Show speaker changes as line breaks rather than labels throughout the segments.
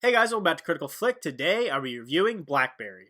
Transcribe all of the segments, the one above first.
Hey guys, welcome back to Critical Flick. Today I'll be reviewing BlackBerry.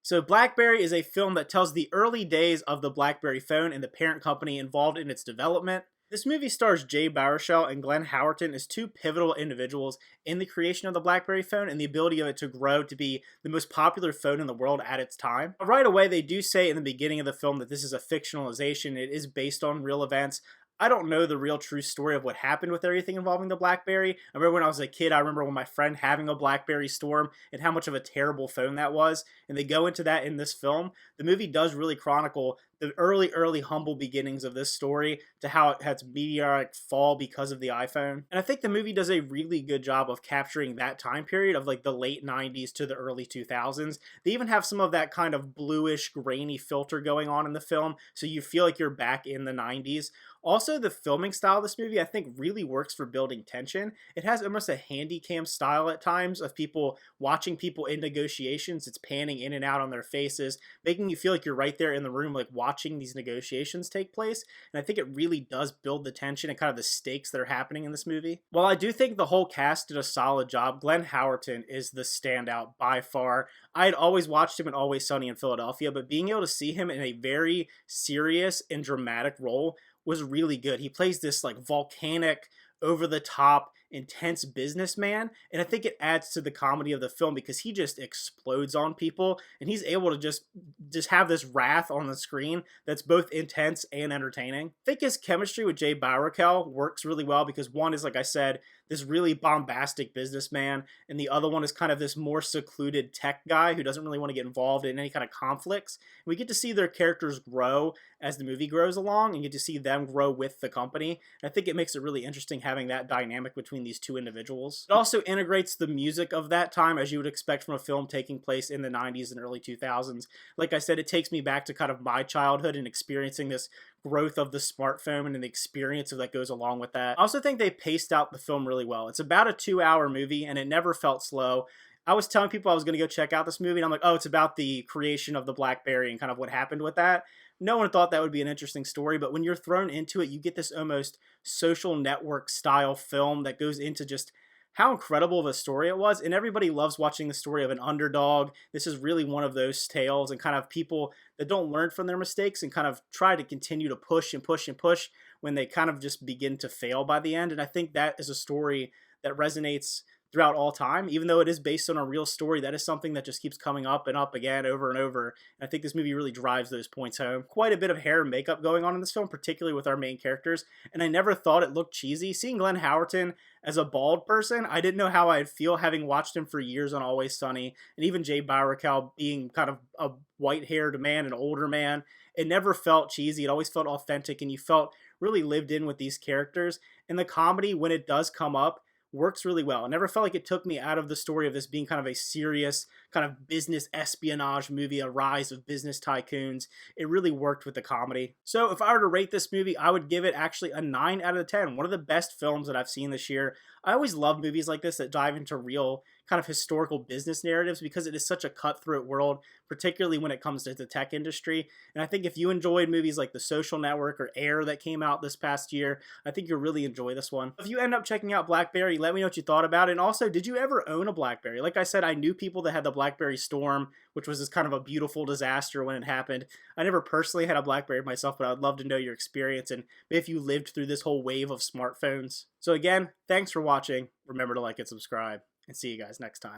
So BlackBerry is a film that tells the early days of the BlackBerry phone and the parent company involved in its development. This movie stars Jay Baruchel and Glenn Howerton as two pivotal individuals in the creation of the BlackBerry phone and the ability of it to grow to be the most popular phone in the world at its time. Right away, they do say in the beginning of the film that this is a fictionalization. It is based on real events. I don't know the real true story of what happened with everything involving the BlackBerry. I remember when I was a kid, I remember when my friend having a BlackBerry Storm and how much of a terrible phone that was. And they go into that in this film. The movie does really chronicle the early humble beginnings of this story to how it had its meteoric fall because of the iPhone. And I think the movie does a really good job of capturing that time period of like the late 90s to the early 2000s. They even have some of that kind of bluish, grainy filter going on in the film, so you feel like you're back in the 90s. Also, the filming style of this movie, I think, really works for building tension. It has almost a handy cam style at times of people watching people in negotiations. It's panning in and out on their faces, making you feel like you're right there in the room, like watching these negotiations take place. And I think it really does build the tension and kind of the stakes that are happening in this movie. While I do think the whole cast did a solid job, Glenn Howerton is the standout by far. I had always watched him in Always Sunny in Philadelphia, but being able to see him in a very serious and dramatic role was really good. He plays this like volcanic, over the top, intense businessman, and I think it adds to the comedy of the film because he just explodes on people and he's able to just have this wrath on the screen that's both intense and entertaining. I think his chemistry with Jay Baruchel works really well because one is, like I said, this really bombastic businessman, and the other one is kind of this more secluded tech guy who doesn't really want to get involved in any kind of conflicts. And we get to see their characters grow as the movie grows along and get to see them grow with the company. And I think it makes it really interesting having that dynamic between these two individuals. It also integrates the music of that time as you would expect from a film taking place in the 90s and early 2000s. Like I said, it takes me back to kind of my childhood and experiencing this growth of the smartphone and the experience that goes along with that. I also think they paced out the film really well. It's about a 2-hour movie and it never felt slow. I was telling people I was going to go check out this movie and I'm like, oh, it's about the creation of the BlackBerry and kind of what happened with that. No one thought that would be an interesting story, but when you're thrown into it, you get this almost social network style film that goes into just how incredible of a story it was. And everybody loves watching the story of an underdog. This is really one of those tales and kind of people that don't learn from their mistakes and kind of try to continue to push and push and push when they kind of just begin to fail by the end. And I think that is a story that resonates throughout all time. Even though it is based on a real story, that is something that just keeps coming up and up again over and over. And I think this movie really drives those points home. Quite a bit of hair and makeup going on in this film, particularly with our main characters, and I never thought it looked cheesy. Seeing Glenn Howerton as a bald person, I didn't know how I'd feel having watched him for years on Always Sunny, and even Jay Baruchel being kind of a white-haired man, an older man. It never felt cheesy. It always felt authentic, and you felt really lived in with these characters. And the comedy, when it does come up, works really well. I never felt like it took me out of the story of this being kind of a serious kind of business espionage movie, a rise of business tycoons. It really worked with the comedy. So if I were to rate this movie, I would give it actually a 9 out of 10. One of the best films that I've seen this year. I always love movies like this that dive into real kind of historical business narratives because it is such a cutthroat world, particularly when it comes to the tech industry. And I think if you enjoyed movies like The Social Network or Air that came out this past year, I think you'll really enjoy this one. If you end up checking out BlackBerry, let me know what you thought about it. And also, did you ever own a BlackBerry? Like I said, I knew people that had the BlackBerry Storm, which was this kind of a beautiful disaster when it happened. I never personally had a BlackBerry myself, but I'd love to know your experience and if you lived through this whole wave of smartphones. So again, thanks for watching. Remember to like and subscribe, and see you guys next time.